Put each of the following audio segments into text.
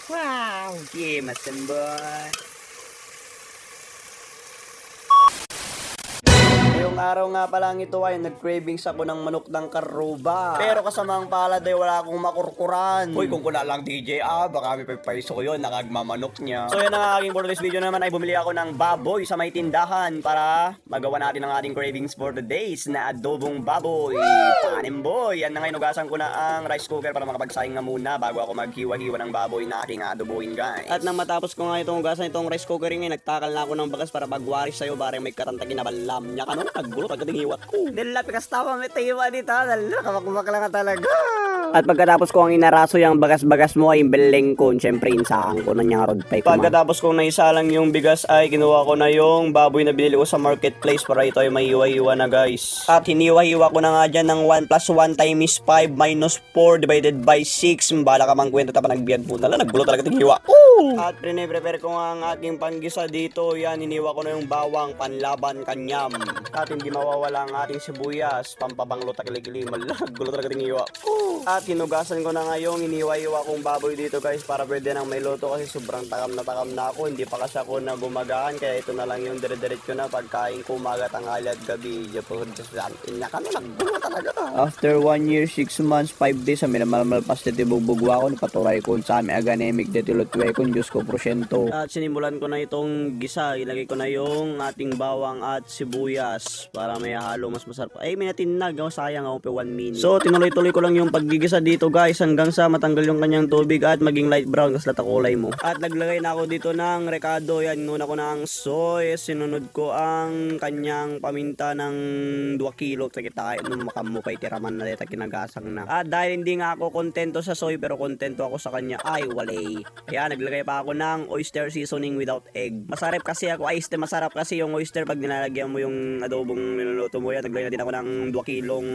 Wow! Yeah, masamboy. Ngayong araw nga pala ito ay nag-cravings ako ng manok ng karuba. Pero kasamang palad ay wala akong makurkuran. Uy, kung kuna lang DJ, baka may pagpaiso ko yun, nakagmamanok niya. So yan ang aking for this video naman ay bumili ako ng baboy sa may tindahan para magawa natin ang ating cravings for the days na adobong baboy. Panim boy! Yan na ngayon, ugasan ko na ang rice cooker para makapagsaing nga muna bago ako maghiwa-hiwa ng baboy na aking adobohin, guys. At nang matapos ko nga itong ugasan itong rice cooker ngayon, nagtakal na ako ng bagas para pagwaris sa'yo para may karantagin na balam niya. Ano? Naggulo pagdating hiwat ko. Nila, pikas tama may tiwa dito. Nala, kamakumakla ka talaga. At pagkatapos ko ang inaraso yung bagas-bagas mo ay beleng ko. Siyempre, insahan ko na niya rod pipe. Pagkatapos kong naisalang yung bigas ay kinuha ko na yung baboy na binili ko sa marketplace para ito ay may hiwa-hiwa na, guys. At hiniwa-hiwa ko na nga dyan ng 1 plus 1 times 5 minus 4 divided by 6. Bala ka mang kwento tapa nagbiyad po. Nala, naggulo talaga ting hiwa. At prepare ko nga ang aking panggisa dito. Yan, hiniwa ko na yung bawang panlaban kanyam. At hindi mawawala ang ating sibuyas, pampabanglo takiligili. Gulo talaga ting hiwa. At hinugasan ko na ngayong iniwa-iwa kong baboy dito, guys, para pwede nang may luto kasi sobrang takam na ako. Hindi pa kasi ako na gumagaan, kaya ito na lang yung dire-diretso na pagkain ko umaga, tanghali at gabi. Inya ka na, naggulo talaga. After 1 year, 6 months, 5 days, sa minamalmal pas dito bugbugwa ko, napaturay ko sa amin aganemic dito lutwe ko, Diyos ko, prosyento. At sinimulan ko na itong gisa, ilagay ko na yung ating bawang at sibuyas para may halo mas masarap. Ay, may natinag, sayang ako 1 minute. So, tinuloy-tuloy ko lang yung paggigisa dito, guys, hanggang sa matanggal yung kanyang tubig at maging light brown kasi kulay mo. At naglagay na ako dito ng rekado. Yan, inuna ko na ang soy, sinunod ko ang kanyang paminta ng 2 kilo. Kita nung makamukay tiraman na dito kinagasang na. At dahil hindi nga ako kontento sa soy pero kontento ako sa kanya, ay walay. Kaya naglagay pa ako ng oyster seasoning without egg. Masarap kasi ako, masarap kasi yung oyster pag nilalagyan mo yung adobong niluluto mo. Yan, naglagay na din ako ng 2 kilong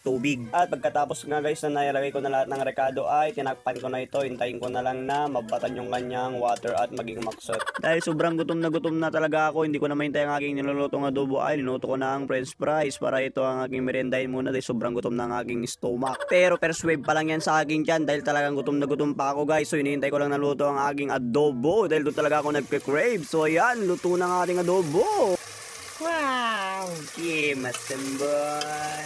tubig. At pagkatapos nga, guys, na nilagay ko na lahat ng rekado ay tinakpan ko na ito. Hintayin ko na lang na mabatan yung kanyang water at maging maksot. Dahil sobrang gutom na talaga ako, hindi ko na mahintay ang aking nilulutong adobo ay linuto ko na ang french fries para ito ang aking merendahin muna dahil sobrang gutom na ang aking stomach. Pero persuade pa lang yan sa akin dyan dahil talagang gutom na gutom pa ako, guys. So hinihintay ko lang na luto ang aking adobo dahil doon talaga ako nagke-crave. So ayan, luto na ang ating adobo. Wow! Yeah, masamboy.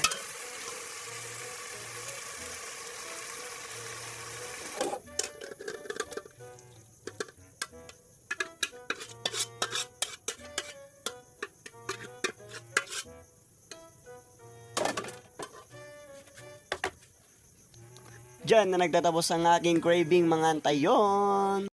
Diyan na nagtatapos ang aking craving, mga antayon.